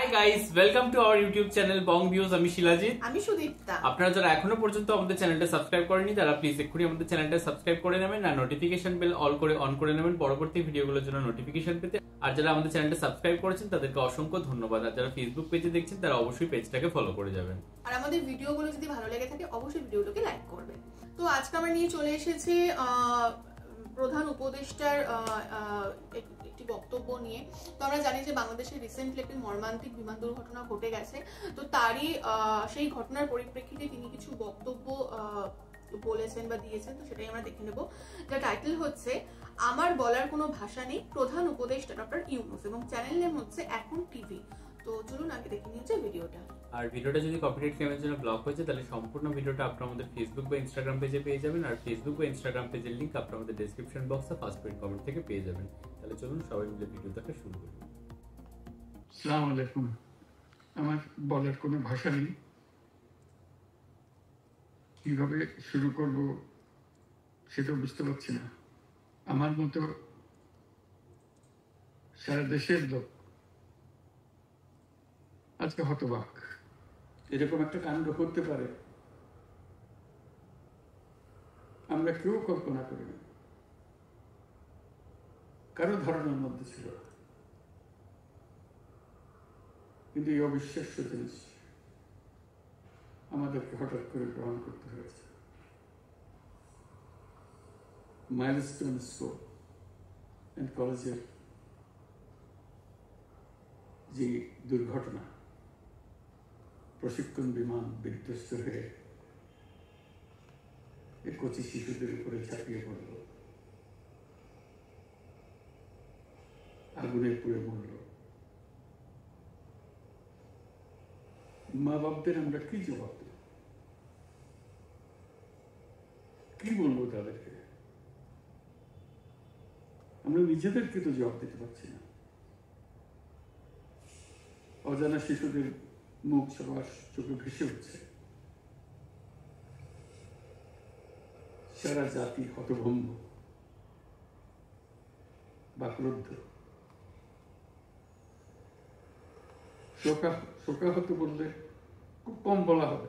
Hi guys, welcome to our YouTube channel Bong views. আমি শিলাজিৎ, আমি সুদীপ্তা। আপনারা যারা এখনো পর্যন্ত আমাদের চ্যানেলটা সাবস্ক্রাইব করেনি তারা প্লিজ এক্ষুনি আমাদের চ্যানেলটা সাবস্ক্রাইব করে নেবেন আর নোটিফিকেশন বেল অন করে নেবেন পরবর্তী ভিডিওগুলোর জন্য নোটিফিকেশন পেতে। আর যারা আমাদের চ্যানেলটা সাবস্ক্রাইব করেছেন তাদেরকে অসংখ্য ধন্যবাদ। আর যারা ফেসবুক পেজে দেখছেন তারা অবশ্যই পেজটাকে ফলো করে যাবেন। আর আমাদের ভিডিওগুলো যদি ভালো লেগে থাকে অবশ্যই ভিডিওটাকে লাইক করবেন। তো আজকে আমরা নিয়ে চলে এসেছি প্রধান উপদেষ্টার একটি বক্তব্য নিয়ে। তো আমরা জানি যে বাংলাদেশে রিসেন্টলি একটি মর্মান্তিক বিমান দুর্ঘটনা ঘটে গেছে। তো তারই সেই ঘটনার পরিপ্রেক্ষিতে তিনি কিছু বক্তব্য বলেছেন বা দিয়েছেন, তো সেটাই আমরা দেখে নেব। যার টাইটেল হচ্ছে আমার বলার কোনো ভাষা নেই, প্রধান উপদেষ্টা ডক্টর ইউনূস, এবং চ্যানেল নেম হচ্ছে এখন টিভি। তো চলুন আগে দেখে নিয়েছে ভিডিওটা। আর ভিডিওটা যদি কপিরাইট ক্লেমের জন্য ব্লক হয়েছে তাহলে সম্পূর্ণ ভিডিওটা আপনারা আমাদের ফেসবুক বা ইনস্টাগ্রাম পেজে পেয়ে যাবেন। আর ফেসবুক বা ইনস্টাগ্রাম পেজের লিংক আপনারা আমাদের ডেসক্রিপশন বক্সে ফার্স্ট পিন কমেন্ট থেকে পেয়ে যাবেন। তাহলে চলুন সবাই মিলে ভিডিওটাকে শুরু করি। আসসালামু আলাইকুম। আমার বলার কোনো ভাষা নেই, কিভাবে শুরু করব সেটাও বুঝতে পারছি না। আমার মতো সারা দেশের লোক আজকে হতবাক। এরকম একটা কাণ্ড করতে পারে আমরা কেউ কল্পনা করিনি, কারো ধারণার মধ্যে ছিল। কিন্তু এই অবিশ্বাস্য জিনিস আমাদেরকে হঠাৎ করে গ্রহণ করতে হয়েছে। মাইলস্টোন স্কুল অ্যান্ড কলেজের যে দুর্ঘটনা, প্রশিক্ষণ বিমান বিধ্বস্ত হয়ে এই কচি শিশুদের উপরে ঝাঁপিয়ে পড়ল, আগুনে পুড়ে মরল। মা বাপদের আমরা কি জবাব দেব? কি বলবো তাদেরকে? আমরা নিজেদেরকে তো জবাব দিতে পারছি না। অজানা শিশুদের মুখ সবার চোখে ভেসে উঠছে। সারা জাতি হতভম্ব বা ক্রুদ্ধ। শোকাহত বললে খুব কম বলা হবে।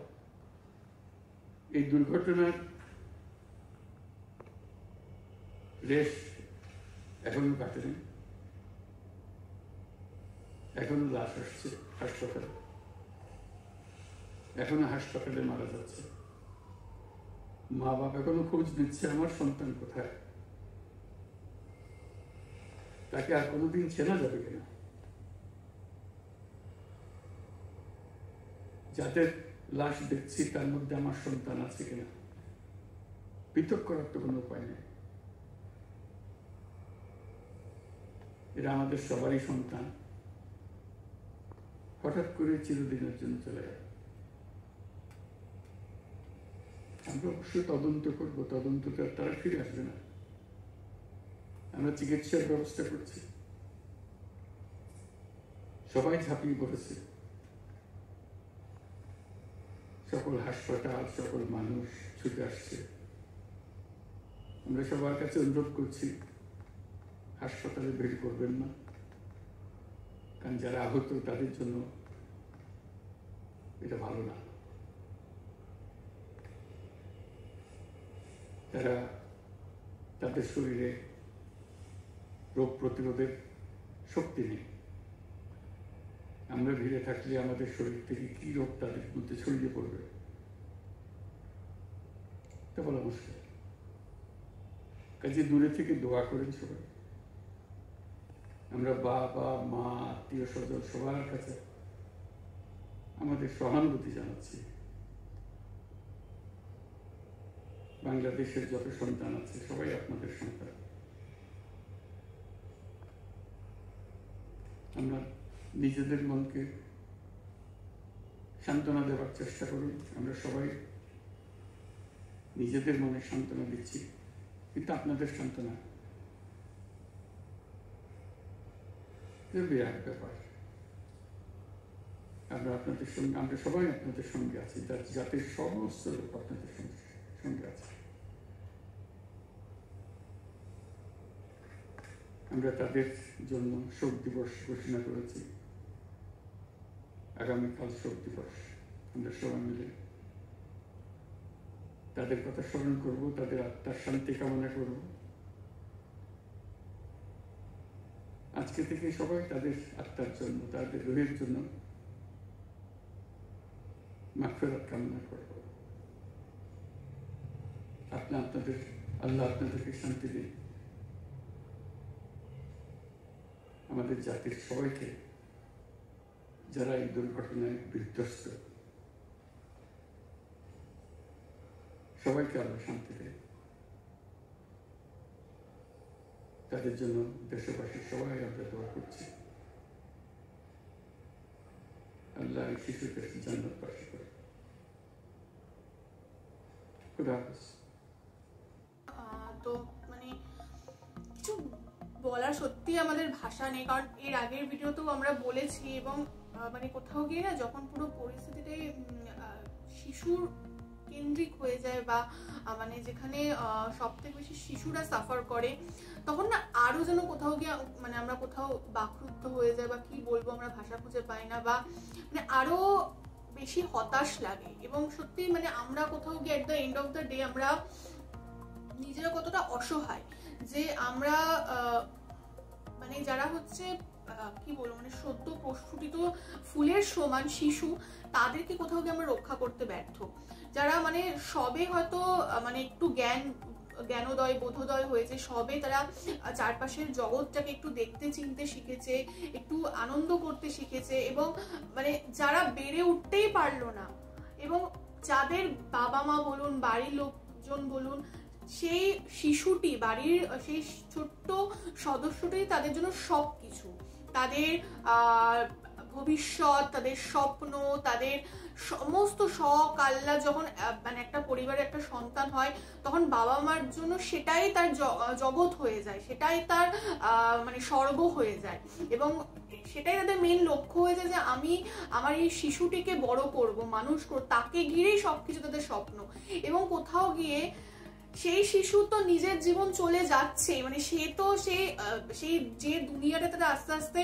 এই দুর্ঘটনার রেশ এখনো কাটেনি, এখনো লাশ আসছে হাসপাতালে, এখনো হাসপাতালে মারা যাচ্ছে। মা বাবা এখনো খোঁজ নিচ্ছে আমার সন্তান কোথায়, তাকে আর কোনোদিন চেনা যাবে কিনা। যাদের লাশ দেখছি তার মধ্যে আমার সন্তান আছে কিনা পৃথক করার তো কোনো উপায় নেই। এরা আমাদের সবারই সন্তান, হঠাৎ করে চিরদিনের জন্য চলে যায়। আমরা অবশ্যই তদন্ত করবো, তদন্ত তারা ফিরে আসবে না। আমরা চিকিৎসার ব্যবস্থা করছি, সবাই ঝাঁপিয়ে পড়েছে, সকল হাসপাতাল, সকল মানুষ ছুটে আসছে। আমরা সবার কাছে অনুরোধ করছি হাসপাতালে ভিড় করবেন না, কারণ যারা আহত তাদের জন্য এটা ভালো না। তারা তাদের শরীরে রোগ প্রতিরোধের শক্তি নেই। আমরা ভিড়ে থাকলে আমাদের শরীর থেকে কি রোগ তাদের মধ্যে ছড়িয়ে পড়বে তা বলা মুশকিল। কাজে দূরে থেকে দোয়া করেন সবাই। আমরা বাবা মা আত্মীয় স্বজন সবার কাছে আমাদের সহানুভূতি জানাচ্ছি। বাংলাদেশের যত সন্তান আছে সবাই আপনাদের সন্তান। আমরা নিজেদের মনকে সান্ত্বনা দেওয়ার চেষ্টা করুন। আমরা সবাই নিজেদের মনে সান্ত্বনা দিচ্ছি, কিন্তু আপনাদের সান্ত্বনা বিরাট ব্যাপার। আমরা আপনাদের সঙ্গে, আমরা সবাই আপনাদের সঙ্গে আছি, জাতির সমস্ত লোক আপনাদের সঙ্গে আছে। আমরা তাদের জন্য শোক দিবস ঘোষণা করেছি। আগামীকাল শোক দিবস, আমরা সবাই মিলে তাদের কথা স্মরণ করব, তাদের আত্মার শান্তি কামনা করব। আজকে থেকে সবাই তাদের আত্মার জন্য, তাদের রুহের জন্য মাগফিরাত কামনা করব। আল্লাহ আপনাদেরকে শান্তি দিন, আমাদের জাতির সবাইকে যারা এই দুর্ঘটনায় বিধ্বস্ত, সবাইকে আল্লাহ শান্তি দেয়। তাদের জন্য দেশবাসী সবাই আমরা দোয়া করছি, আল্লাহ এই শিশুকে জান্নাতবাসী করে। খুদা হাফেজ। তো মানে কিছু বলার সত্যি আমাদের ভাষা নেই, কারণ এর আগের ভিডিওতেও আমরা বলেছি, এবং মানে কোথাও গিয়ে না যখন পুরো পরিস্থিতিটাই শিশুর কেন্দ্রিক হয়ে যায়, বা মানে যেখানে সব থেকে বেশি শিশুরা সাফার করে, তখন না আরো যেন কোথাও গিয়ে মানে আমরা কোথাও বাকরুদ্ধ হয়ে যায়, বা কি বলবো আমরা ভাষা খুঁজে পাই না, বা মানে আরো বেশি হতাশ লাগে। এবং সত্যি মানে আমরা কোথাও গিয়ে at the end of the day আমরা নিজেরা কতটা অসহায়, যে আমরা মানে যারা হচ্ছে কি বলবো মানে সদ্য প্রস্ফুটিত ফুলের সমান শিশু, তাদেরকে কোথাও গিয়ে আমরা রক্ষা করতে ব্যর্থ। যারা মানে সবে হয়তো মানে একটু জ্ঞানোদয় বোধোদয় হয়েছে, সবে তারা চারপাশের জগৎটাকে একটু দেখতে চিনতে শিখেছে, একটু আনন্দ করতে শিখেছে, এবং মানে যারা বেড়ে উঠতেই পারলো না, এবং যাদের বাবা মা বলুন, বাড়ির লোকজন বলুন, সেই শিশুটি, বাড়ির সেই ছোট্ট সদস্যটাই তাদের জন্য সবকিছু, তাদের ভবিষ্যৎ, তাদের স্বপ্ন, তাদের সমস্ত শখ আহ্লাদ। যখন মানে একটা পরিবারে একটা সন্তান হয়, তখন বাবা মার জন্য সেটাই তার জগৎ হয়ে যায়, সেটাই তার মানে স্বর্গ হয়ে যায়, এবং সেটাই তাদের মেইন লক্ষ্য হয়ে যায় যে আমি আমার এই শিশুটিকে বড় করব, মানুষ করব, তাকে ঘিরেই সবকিছু তাদের স্বপ্ন। এবং কোথাও গিয়ে সেই শিশু তো নিজের জীবন চলে যাচ্ছে, মানে সে তো সেই যে দুনিয়াটা তারা আস্তে আস্তে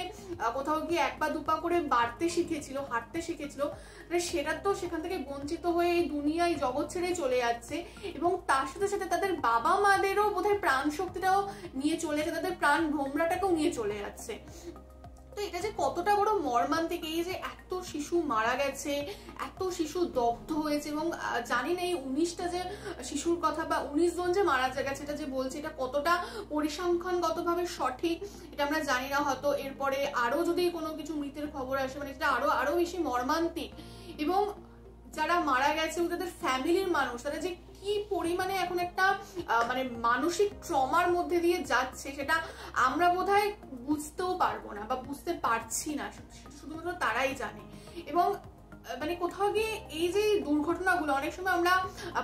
কোথাও গিয়ে এক পা দুপা করে বাড়তে শিখেছিল, হাঁটতে শিখেছিল, মানে সেটা তো সেখান থেকে বঞ্চিত হয়ে এই দুনিয়ায় জগৎ ছেড়ে চলে যাচ্ছে। এবং তার সাথে সাথে তাদের বাবা মাদেরও বোধহয় প্রাণ শক্তিটাও নিয়ে চলে যাচ্ছে, তাদের প্রাণ ভ্রমরাটাকেও নিয়ে চলে যাচ্ছে। তো এটা যে কতটা বড় মর্মান্তিক, এই যে এত শিশু মারা গেছে, এত শিশু দগ্ধ হয়েছে, এবং জানি না এই 19টা যে শিশুর কথা বা 19 জন যে মারা গেছে এটা যে বলছে, এটা কতটা পরিসংখ্যানগতভাবে সঠিক এটা আমরা জানি না। হয়তো এরপরে আরো যদি কোনো কিছু মৃতের খবর আসে, মানে এটা আরো বেশি মর্মান্তিক। এবং যারা মারা গেছে তাদের ফ্যামিলির মানুষ, তারা যে কি পরিমাণে এখন একটা মানে মানসিক ট্রমার মধ্যে দিয়ে যাচ্ছে, সেটা আমরা বোধহয় বুঝতেও পারবো না, বা বুঝতে পারছি না, শুধুমাত্র তারাই জানে। এবং মানে কোথাও গিয়ে এই যে দুর্ঘটনাগুলো অনেক সময় আমরা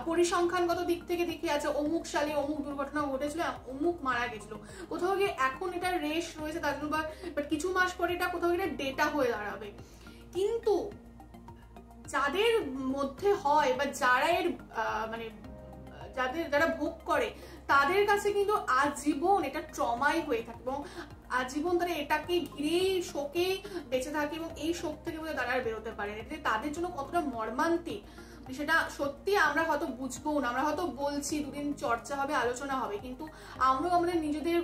পরিসংখ্যানগত দিক থেকে দেখি, আছে অমুক সালে অমুক দুর্ঘটনা ঘটেছিল, অমুক মারা গেছিল, কোথাও গিয়ে এখন এটা রেশ রয়েছে তার জন্য, বাট কিছু মাস পরে এটা কোথাও গিয়ে ডেটা হয়ে দাঁড়াবে। কিন্তু যাদের মধ্যে হয়, বা যারা এর মানে যারা ভোগ করে, তাদের কাছে কিন্তু আজীবন এটা ট্রমাই হয়ে থাকে, এবং আজীবন তারা এটাকে ঘিরেই শোকে বেঁচে থাকে, এবং এই শোক থেকে বোধহয় তারা আর বেরোতে পারে না। তাদের জন্য কতটা মর্মান্তিক সেটা সত্যি আমরা হয়তো বুঝবো না, আমরা হয়তো বলছি, দুদিন চর্চা হবে, আলোচনা হবে, কিন্তু আমরাও আমাদের নিজেদের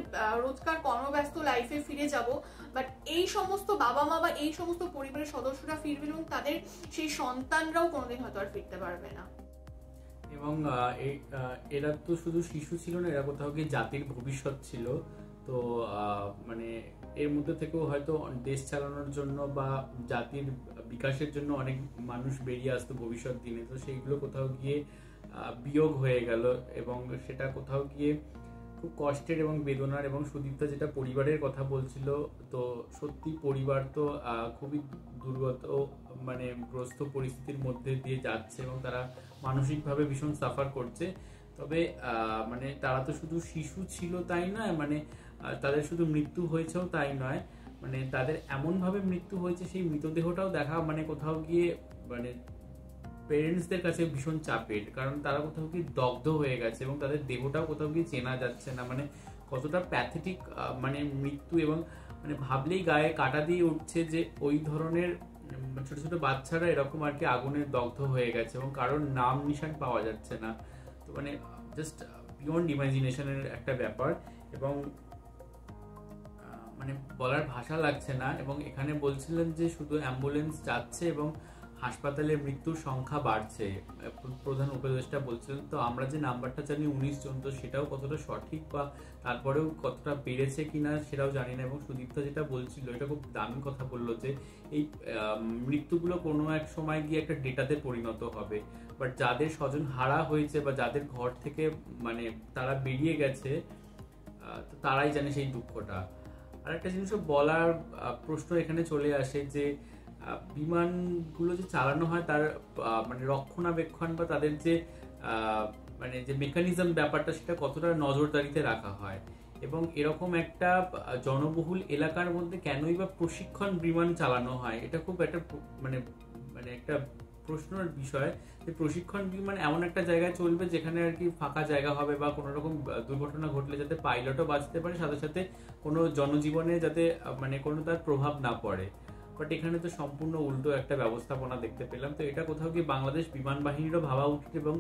রোজকার কর্মব্যস্ত লাইফে ফিরে যাব। বাট এই সমস্ত বাবা মা বা এই সমস্ত পরিবারের সদস্যরা ফিরবে, এবং তাদের সেই সন্তানরাও কোনোদিন হয়তো আর ফিরতে পারবে না। এবং এরা তো শুধু শিশু ছিল না, এরা কোথাও গিয়ে জাতির ভবিষ্যৎ ছিল। তো মানে এর মধ্যে থেকেও হয়তো দেশ চালানোর জন্য বা জাতির বিকাশের জন্য অনেক মানুষ বেরিয়ে আসতো ভবিষ্যৎ দিনে, তো সেইগুলো কোথাও গিয়ে বিয়োগ হয়ে গেল, এবং সেটা কোথাও গিয়ে খুব কষ্টের এবং বেদনার। এবং সুদীপ্তা যেটা পরিবারের কথা বলছিল, তো সত্যি পরিবার তো খুবই দুর্গত মানে গ্রস্ত পরিস্থিতির মধ্যে দিয়ে যাচ্ছে, এবং তারা মানসিকভাবে ভীষণ সাফার করছে। তবে মানে তারা তো শুধু শিশু ছিল তাই নয়, মানে তাদের শুধু মৃত্যু হয়েছেও তাই নয়, মানে তাদের এমনভাবে মৃত্যু হয়েছে সেই মৃতদেহটাও দেখা মানে কোথাও গিয়ে মানে পেরেন্টসদের কাছে ভীষণ চাপের, কারণ তারা কোথাও গিয়ে দগ্ধ হয়ে গেছে, এবং তাদের দেহটাও কোথাও গিয়ে চেনা যাচ্ছে না, মানে কতটা প্যাথেটিক মানে মৃত্যু। এবং মানে ভাবলেই গায়ে কাটা দিয়ে উঠছে যে ওই ধরনের ছোট ছোট বাচ্চারা এরকম আর কি আগুনে দগ্ধ হয়ে গেছে এবং কারোর নাম নিশান পাওয়া যাচ্ছে না। তো মানে জাস্ট বিয়ন্ড ইমাজিনেশনের একটা ব্যাপার এবং মানে বলার ভাষা লাগছে না। এবং এখানে বলছিলেন যে শুধু অ্যাম্বুলেন্স যাচ্ছে এবং হাসপাতালে মৃত্যুর সংখ্যা বাড়ছে, প্রধান উপদেষ্টা বলছিলেন। তো আমরা যে নাম্বারটা জানি 19 জন, তো সেটাও কতটা সঠিক বা তারপরেও কতটা বেড়েছে কিনা সেটাও জানি না। এবং সুদীপ্তা যেটা বলছিল এটা খুব দামি কথা বললো যে এই মৃত্যুগুলো কোনো এক সময় গিয়ে একটা ডেটাতে পরিণত হবে, বাট যাদের স্বজন হারা হয়েছে বা যাদের ঘর থেকে মানে তারা বেরিয়ে গেছে তো তারাই জানে সেই দুঃখটা। আর একটা জিনিস বলার প্রশ্ন এখানে চলে আসে যে বিমানগুলো যে চালানো হয় তার মানে রক্ষণাবেক্ষণ বা তাদের যে মানে যে মেকানিজম ব্যাপারটা সেটা কতটা নজরদারিতে রাখা হয় এবং এরকম একটা জনবহুল এলাকার মধ্যে কেনই বা প্রশিক্ষণ বিমান চালানো হয়, এটা খুব একটা মানে মানে একটা প্রশ্নের বিষয় যে প্রশিক্ষণ বিমান এমন একটা জায়গায় চলবে যেখানে আর কি ফাঁকা জায়গা হবে বা কোনো রকম দুর্ঘটনা ঘটলে যাতে পাইলটও বাঁচতে পারে, সাথে সাথে কোনো জনজীবনে যাতে মানে কোনো তার প্রভাব না পড়ে। বাট এখানে তো সম্পূর্ণ উল্টো একটা ব্যবস্থাপনা দেখতে পেলাম। তো এটা কোথাও কি বাংলাদেশ বিমান বাহিনীরও ভাবা উচিত এবং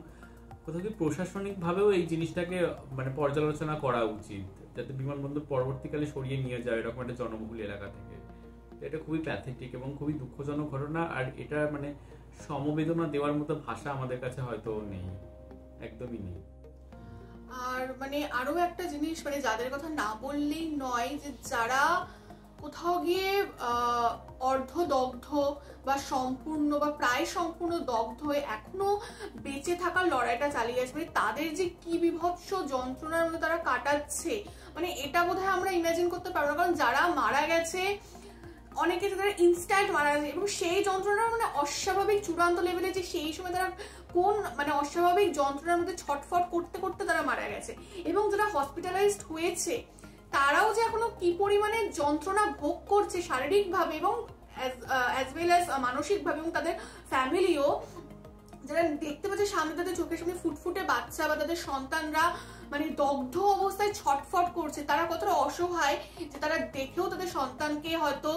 কোথাও কি প্রশাসনিকভাবেও এই জিনিসটাকে মানে পর্যালোচনা করা উচিত, যাতে বিমানবন্দর পরবর্তীকালে সরিয়ে নিয়ে যায় এরকম একটা জনবহুল এলাকা থেকে। এটা খুবই প্যাথেটিক এবং খুবই দুঃখজনক ঘটনা। আর এটা মানে সমবেদনা দেওয়ার মতো ভাষা আমাদের কাছে হয়তো নেই, একদমই নেই। আর মানে আরো একটা জিনিস মানে যাদের কথা না বললেই নয়, যে যারা কোথাও গিয়ে অর্ধদগ্ধ বা সম্পূর্ণ বা প্রায় সম্পূর্ণ দগ্ধ হয়ে এখনো বেঁচে থাকার লড়াইটা চালিয়ে যাচ্ছে, মানে তাদের যে কি বিভৎস যন্ত্রণার মধ্যে তারা কাটাচ্ছে, মানে এটা বোধহয় আমরা ইমাজিন করতে পারবো না। কারণ যারা মারা গেছে অনেকে তারা ইনস্ট্যান্ট মারা গেছে এবং সেই যন্ত্রণার মানে অস্বাভাবিক চূড়ান্ত লেভেলে, যে সেই সময় তারা কোন মানে অস্বাভাবিক যন্ত্রণার মধ্যে ছটফট করতে করতে তারা মারা গেছে। এবং যারা হসপিটালাইজড হয়েছে তারাও যে এখনো কি পরিমাণে যন্ত্রণা ভোগ করছে শারীরিকভাবে এবং অ্যাজ ওয়েল অ্যাজ মানসিকভাবে, এবং তাদের ফ্যামিলিও যারা দেখতে পাচ্ছে সামনে তাদের চোখের সামনে ফুটফুটে বাচ্চা বা তাদের সন্তানরা মানে দগ্ধ অবস্থায় ছটফট করছে, তারা কতটা অসহায় যে তারা দেখেও তাদের সন্তানকে হয়তো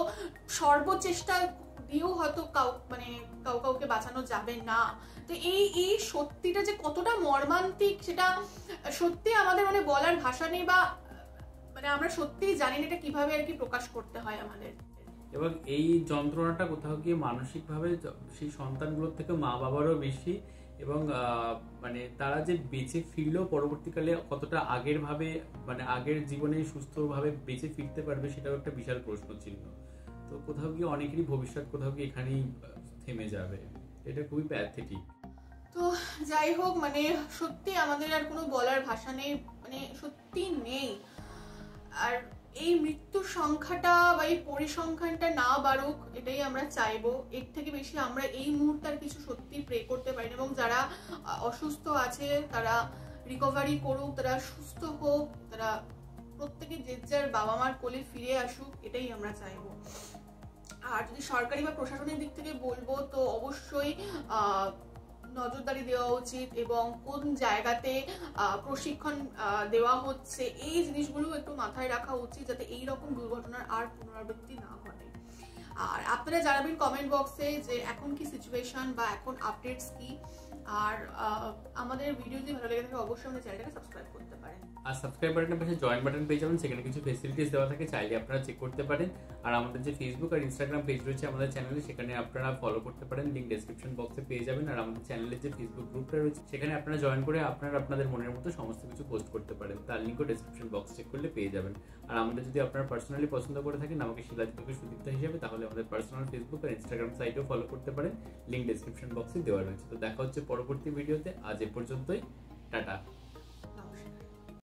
সর্বচেষ্টা দিয়েও হয়তো কাউকে বাঁচানো যাবে না। তো এই সত্যিটা যে কতটা মর্মান্তিক সেটা সত্যি আমাদের মানে বলার ভাষা নেই, বা মানে আমরা সত্যিই জানি না এটা কিভাবে আর কি প্রকাশ করতে হয় আমাদের। এবং এই যন্ত্রণাটা কোথাও গিয়ে মানসিকভাবে সেই সন্তানগুলোর থেকে মা বাবারও বেশি। এবং মানে তারা যে বেঁচে ফিরলেও পরবর্তীকালে কতটা আগের ভাবে মানে আগের জীবনে সুস্থভাবে বেঁচে ফিরতে পারবে সেটাও একটা বিশাল প্রশ্ন চিহ্ন। তো কোথাও গিয়ে অনেকেরই ভবিষ্যৎ কোথাও গিয়ে এখানেই থেমে যাবে, এটা খুবই প্যাথেটিক। তো যাই হোক, মানে সত্যি আমাদের আর কোনো বলার ভাষা নেই, মানে সত্যি নেই। আর এই মৃত্যুর সংখ্যাটা বা এই পরিসংখ্যানটা না বাড়ুক এটাই আমরা চাইবো। এর থেকে বেশি আমরা এই মুহূর্তে আর কিছু সত্যি প্রে করতে পারি না। এবং যারা অসুস্থ আছে তারা রিকভারি করুক, তারা সুস্থ হোক, তারা প্রত্যেকে যে যার বাবা মার কোলে ফিরে আসুক, এটাই আমরা চাইবো। আর যদি সরকারি বা প্রশাসনের দিক থেকে বলবো তো অবশ্যই নজরদারি দেওয়া উচিত এবং কোন জায়গাতে প্রশিক্ষণ দেওয়া হচ্ছে এই জিনিসগুলো একটু মাথায় রাখা উচিত, যাতে এই রকম দুর্ঘটনার আর পুনরাবৃত্তি না ঘটে। আর আপনারা জানাবেন কমেন্ট বক্সে যে এখন কি সিচুয়েশন বা এখন আপডেটস কি। আর আমাদের ভিডিও যদি ভালো লেগে থাকে অবশ্যই আমাদের চ্যানেলটাকে সাবস্ক্রাইব করতে পারেন। আর সাবস্ক্রাইব বাটনের পাশে জয়েন বাটন পেয়ে যাবেন, সেখানে কিছু ফেসিলিটিস দেওয়া থাকে, চাইলে আপনারা চেক করতে পারেন। আর আমাদের যে ফেসবুক আর ইনস্টাগ্রাম পেজ রয়েছে আমাদের চ্যানেলে, সেখানে আপনারা ফলো করতে পারেন, লিঙ্ক ডেসক্রিপশন বক্সে পেয়ে যাবেন। আর আমাদের চ্যানেলের যে ফেসবুক গ্রুপটা রয়েছে সেখানে আপনারা জয়েন করে আপনারা আপনাদের মনের মতো সমস্ত কিছু পোস্ট করতে পারেন, তার লিঙ্কও ডেসক্রিপশন বক্স চেক করলে পেয়ে যাবেন। আর আমাদের যদি আপনারা পার্সোনালি পছন্দ করে থাকেন আমাকে শিলাজিৎকে সুদীপ্তা হিসেবে, তাহলে আমাদের পার্সোনাল ফেসবুক আর ইনস্টাগ্রাম সাইটেও ফলো করতে পারেন, লিঙ্ক ডেসক্রিপশন বক্সে দেওয়া রয়েছে। তো দেখা হচ্ছে পরবর্তী ভিডিওতে, আজ এ পর্যন্তই, টাটা।